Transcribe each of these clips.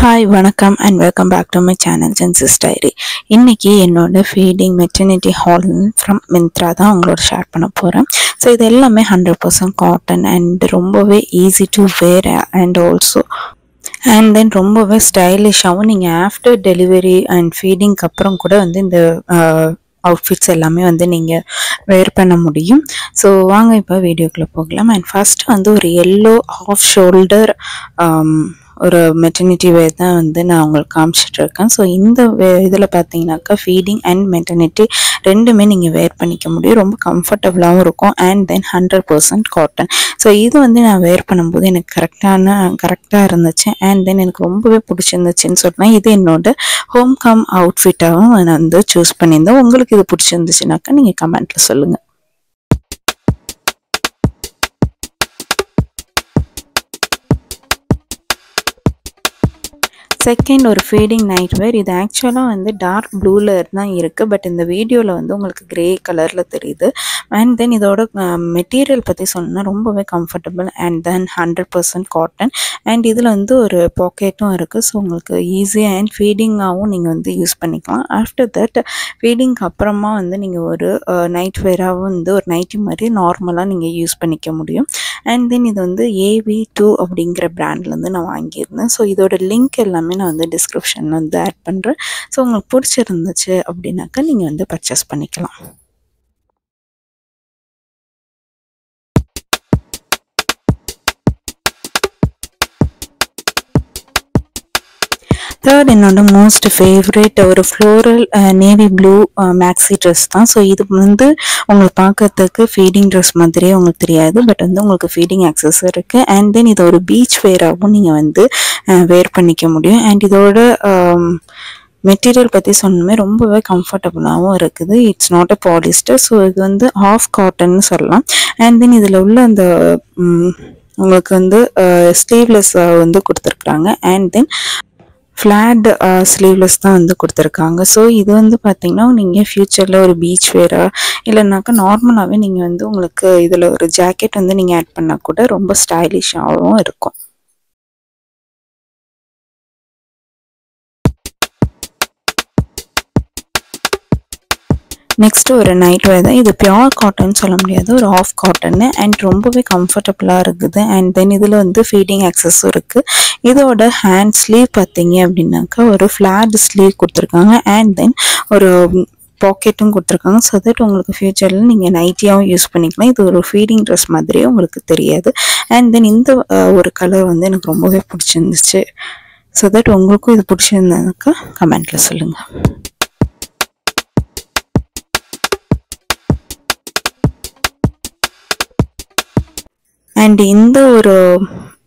Hi வணக்கம் and welcome back to my channel Jency's diary. இன்றைக்கி என்னோட feeding maternity haul from Myntra தான் உங்களோட ஷேர் பண்ண போகிறேன். ஸோ இது எல்லாமே 100% காட்டன் அண்ட் ரொம்பவே easy to wear and then ரொம்பவே ஸ்டைலிஷாகவும் நீங்கள் ஆஃப்டர் டெலிவரி அண்ட் ஃபீடிங்க்கு அப்புறம் கூட இந்த அவுட்ஃபிட்ஸ் எல்லாமே நீங்கள் வேர் பண்ண முடியும். ஸோ வாங்க இப்போ வீடியோக்குள்ளே போகலாம். அண்ட் ஃபஸ்ட்டு ஒரு எல்லோ ஆஃப் ஷோல்டர் ஒரு மெட்டர்னிட்டி வேர் தான் நான் உங்களுக்கு காமிச்சிட்ருக்கேன். ஸோ இந்த இதில் பார்த்தீங்கன்னாக்கா ஃபீடிங் அண்ட் மெட்டர்னிட்டி ரெண்டுமே நீங்கள் வேர் பண்ணிக்க முடியும். ரொம்ப கம்ஃபர்டபுளாகவும் இருக்கும் அண்ட் தென் 100% காட்டன். ஸோ இது நான் வேர் பண்ணும்போது எனக்கு கரெக்டாக இருந்துச்சு அண்ட் தென் எனக்கு ரொம்பவே பிடிச்சிருந்துச்சின்னு சொன்னால் இது என்னோட ஹோம் கம் அவுட்ஃபிட்டாகவும் நான் சூஸ் பண்ணியிருந்தேன். உங்களுக்கு இது பிடிச்சிருந்துச்சுனாக்கா நீங்கள் கமெண்ட்டில் சொல்லுங்கள். செகண்ட் ஒரு ஃபீடிங் நைட் வேர். இது ஆக்சுவலாக டார்க் ப்ளூவில் தான் இருக்குது. பட் இந்த வீடியோவில் உங்களுக்கு கிரே கலரில் தெரியுது. அண்ட் தென் இதோட மெட்டீரியல் பற்றி சொன்னால் ரொம்பவே comfortable and then 100% cotton. And இதில் ஒரு பாக்கெட்டும் இருக்குது. ஸோ உங்களுக்கு ஈஸியாக அண்ட் ஃபீடிங்காகவும் நீங்கள் யூஸ் பண்ணிக்கலாம். ஆஃப்டர் தட் ஃபீடிங்க்கு அப்புறமா நீங்கள் ஒரு நைட் வேராகவும் ஒரு நைட்டி மாதிரி நார்மலாக நீங்கள் யூஸ் பண்ணிக்க முடியும். அண்ட் தென் இது AV2 அப்படிங்கிற பிராண்ட்லேருந்து நான் வாங்கியிருந்தேன். ஸோ இதோட லிங்க் எல்லாமே நான் டிஸ்கிரிப்ஷனில் ஆட் பண்ணுறேன். ஸோ உங்களுக்கு பிடிச்சிருந்துச்சு அப்படின்னாக்கா நீங்கள் பர்ச்சேஸ் பண்ணிக்கலாம். தேர்ட் என்னோட மோஸ்ட் ஃபேவரேட் ஒரு floral navy blue maxi dress தான். ஸோ இது உங்களுக்கு பார்க்கறதுக்கு ஃபீடிங் ட்ரெஸ் மாதிரியே உங்களுக்கு தெரியாது. பட் உங்களுக்கு ஃபீடிங் ஆக்சஸ் இருக்குது. அண்ட் தென் இது ஒரு பீச் வேராகவும் நீங்கள் வேர் பண்ணிக்க முடியும். அண்ட் இதோட மெட்டீரியல் பற்றி சொன்னமே ரொம்பவே கம்ஃபர்டபுளாகவும் இருக்குது. It's not a polyester. So இது ஆஃப் காட்டன்னு சொல்லலாம். அண்ட் தென் இதில் உள்ள அந்த உங்களுக்கு ஸ்லீவ்லெஸ் கொடுத்துருக்குறாங்க. அண்ட் தென் ஃப்ளாட் ஸ்லீவ்லெஸ் தான் கொடுத்துருக்காங்க. ஸோ இது பார்த்தீங்கன்னா நீங்கள் ஃப்யூச்சரில் ஒரு பீச் வேரா இல்லைனாக்கா நார்மலாகவே நீங்கள் உங்களுக்கு இதில் ஒரு ஜாக்கெட் நீங்கள் ஆட் பண்ணால் கூட ரொம்ப ஸ்டைலிஷாகவும் இருக்கும். நெக்ஸ்ட்டு ஒரு நைட் வேர் தான். இது பியோர் காட்டன் சொல்ல முடியாது, ஒரு ஆஃப் காட்டன்னு அண்ட் ரொம்பவே கம்ஃபர்டபுளாக இருக்குது. அண்ட் தென் இதில் ஃபீடிங் ஆக்சஸும் இருக்குது. இதோட ஹேண்ட் ஸ்லீவ் பார்த்தீங்க அப்படின்னாக்கா ஒரு ஃப்ளாட் ஸ்லீவ் கொடுத்துருக்காங்க. அண்ட் தென் ஒரு பாக்கெட்டும் கொடுத்துருக்காங்க. ஸோ தட் உங்களுக்கு ஃப்யூச்சரில் நீங்கள் நைட்டியாகவும் யூஸ் பண்ணிக்கலாம். இது ஒரு ஃபீடிங் ட்ரெஸ் மாதிரியே உங்களுக்கு தெரியாது. அண்ட் தென் இந்த ஒரு கலர் எனக்கு ரொம்பவே பிடிச்சிருந்துச்சு. ஸோ தட் உங்களுக்கும் இது பிடிச்சிருந்தாக்கா கமெண்ட்டில் சொல்லுங்கள். அண்ட் இந்த ஒரு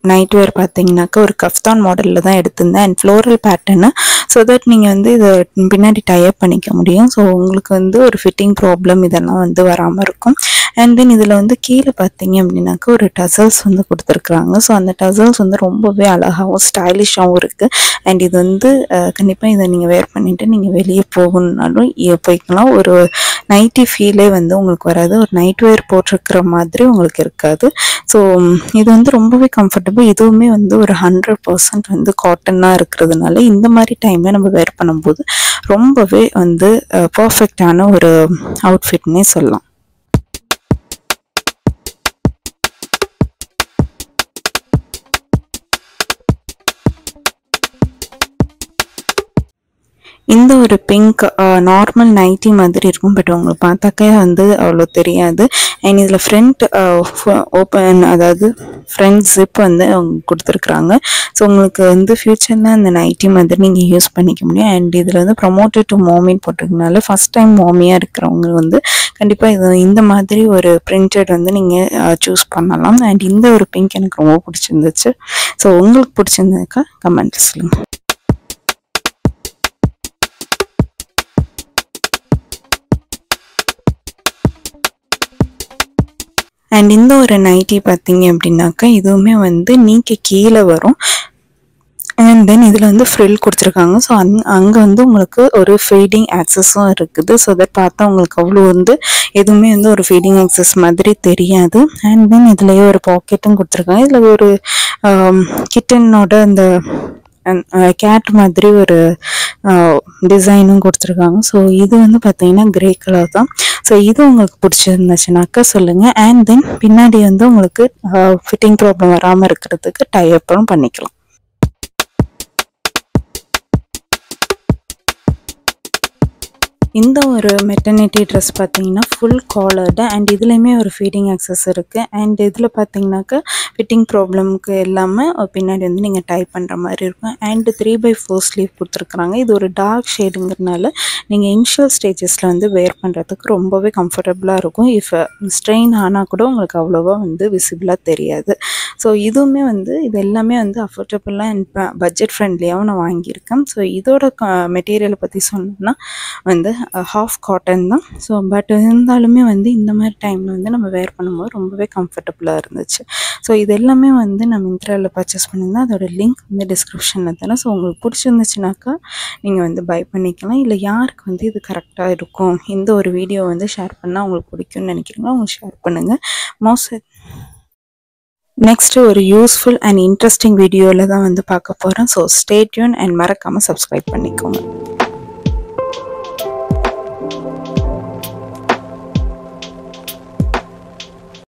நைட் வேர் பார்த்தீங்கன்னாக்கா ஒரு கஃப்தான் மாடலில் தான் எடுத்திருந்தேன் and floral pattern. So that நீங்கள் இதை பின்னாடி டைப் பண்ணிக்க முடியும். ஸோ உங்களுக்கு ஒரு ஃபிட்டிங் ப்ராப்ளம் இதெல்லாம் வராமல் இருக்கும். அண்ட் தென் இதில் கீழே பார்த்தீங்க அப்படின்னாக்கா ஒரு டசல்ஸ் கொடுத்துருக்குறாங்க. ஸோ அந்த டசல்ஸ் ரொம்பவே அழகாகவும் ஸ்டைலிஷாகவும் இருக்குது. அண்ட் இது கண்டிப்பாக இதை நீங்கள் வேர் பண்ணிவிட்டு நீங்கள் வெளியே போகணுன்னாலும் போய்க்கலாம். ஒரு நைட்டி ஃபீலே உங்களுக்கு வராது. ஒரு நைட் வேர் போட்டிருக்கிற மாதிரி உங்களுக்கு இருக்காது. ஸோ இது ரொம்பவே கம்ஃபர்டபுள். இதுவுமே ஒரு 100% காட்டனாக இருக்கிறதுனால இந்த மாதிரி டைமில் நம்ம வேர் பண்ணும்போது ரொம்பவே பர்ஃபெக்டான ஒரு அவுட்ஃபிட்னே சொல்லலாம். இந்த ஒரு பிங்க் நார்மல் நைட்டி மாதிரி இருக்கும். பட் உங்களுக்கு பார்த்தாக்கே அவ்வளோ தெரியாது. அண்ட் இதில் ஃப்ரண்ட் ஓப்பன், அதாவது ஃப்ரண்ட் ஜிப் அவங்க கொடுத்துருக்குறாங்க. ஸோ உங்களுக்கு ஃப்யூச்சரில் அந்த நைட்டி மாதிரி நீங்கள் யூஸ் பண்ணிக்க முடியும். அண்ட் இதில் ப்ரொமோட்டட் டு மாமின்னு போட்டிருக்கனால ஃபஸ்ட் டைம் மாமியாக இருக்கிறவங்க கண்டிப்பாக இந்த மாதிரி ஒரு பிரிண்டட் நீங்கள் சூஸ் பண்ணலாம். அண்ட் இந்த ஒரு பிங்க் எனக்கு ரொம்ப பிடிச்சிருந்துச்சு. ஸோ உங்களுக்கு பிடிச்சிருந்ததுக்கா கமெண்ட்ஸ் சொல்லுங்கள். அண்ட் இந்த ஒரு நைட்டி பார்த்தீங்க அப்படின்னாக்கா இதுவுமே நீக்கி கீழே வரும். அண்ட் தென் இதில் ஃப்ரில் கொடுத்துருக்காங்க. ஸோ அங்கே உங்களுக்கு ஒரு ஃபீடிங் ஆக்சஸும் இருக்குது. ஸோ தட் பார்த்தா உங்களுக்கு அவ்வளோ எதுவுமே ஒரு ஃபீடிங் ஆக்சஸ் மாதிரி தெரியாது. அண்ட் தென் இதுலேயே ஒரு பாக்கெட்டும் கொடுத்துருக்காங்க. இதில் ஒரு கிட்டனோட அந்த கேட் மாதிரி ஒரு டிசைனும் கொடுத்துருக்காங்க. ஸோ இது வந்து பார்த்தீங்கன்னா கிரே கலர் தான். ஸோ இது உங்களுக்கு பிடிச்சிருந்துச்சுனாக்கா சொல்லுங்கள். அண்ட் தென் பின்னாடி வந்து உங்களுக்கு ஃபிட்டிங் ப்ராப்ளம் வராமல் இருக்கிறதுக்கு டைஅப்பும் பண்ணிக்கலாம். இந்த ஒரு மெட்டர்னிட்டி ட்ரெஸ் பார்த்தீங்கன்னா ஃபுல் காலர்டு அண்ட் இதுலேயுமே ஒரு ஃபீடிங் ஆக்சஸ் இருக்குது. அண்ட் இதில் பார்த்தீங்கன்னாக்கா ஃபிட்டிங் ப்ராப்ளம்க்கு எல்லாமே பின்னாடி வந்து நீங்கள் டைப் பண்ணுற மாதிரி இருக்கும். அண்டு 3/4 ஸ்லீவ் கொடுத்துருக்குறாங்க. இது ஒரு டார்க் ஷேடுங்கிறதுனால நீங்கள் இனிஷியல் ஸ்டேஜஸில் வந்து வேர் பண்ணுறதுக்கு ரொம்பவே கம்ஃபர்டபுளாக இருக்கும். இஃப் ஸ்ட்ரெயின் ஆனால் கூட உங்களுக்கு அவ்வளோவா வந்து விசிபிளாக தெரியாது. ஸோ இதுவுமே வந்து இது எல்லாமே வந்து அஃபோர்டபுளாக அண்ட் பட்ஜெட் ஃப்ரெண்ட்லியாகவும் நான் வாங்கியிருக்கேன். ஸோ இதோட மெட்டீரியலை பற்றி சொன்னோம்னா வந்து ஹாஃப் காட்டன் தான். ஸோ பட் இருந்தாலுமே வந்து இந்த மாதிரி டைமில் வந்து நம்ம வேர் பண்ணும்போது ரொம்பவே கம்ஃபர்டபுளாக இருந்துச்சு. ஸோ இது எல்லாமே வந்து நான் மிந்த்ராவில் பர்ச்சேஸ் பண்ணியிருந்தேன். அதோட லிங்க் வந்து டிஸ்கிரிப்ஷனில் தரேன். ஸோ உங்களுக்கு பிடிச்சிருந்துச்சுனாக்கா நீங்கள் வந்து பை பண்ணிக்கலாம். இல்லை யாருக்கு வந்து இது கரெக்டாக இருக்கும், இந்த ஒரு வீடியோ வந்து ஷேர் பண்ணால் உங்களுக்கு பிடிக்கும்னு நினைக்கிறீங்களோ அவங்க ஷேர் பண்ணுங்கள். நெக்ஸ்ட்டு ஒரு யூஸ்ஃபுல் அண்ட் இன்ட்ரெஸ்டிங் வீடியோவில் தான் வந்து பார்க்க போகிறேன். ஸோ ஸ்டே டியூன் அண்ட் மறக்காமல் சப்ஸ்கிரைப் பண்ணிக்கோங்க.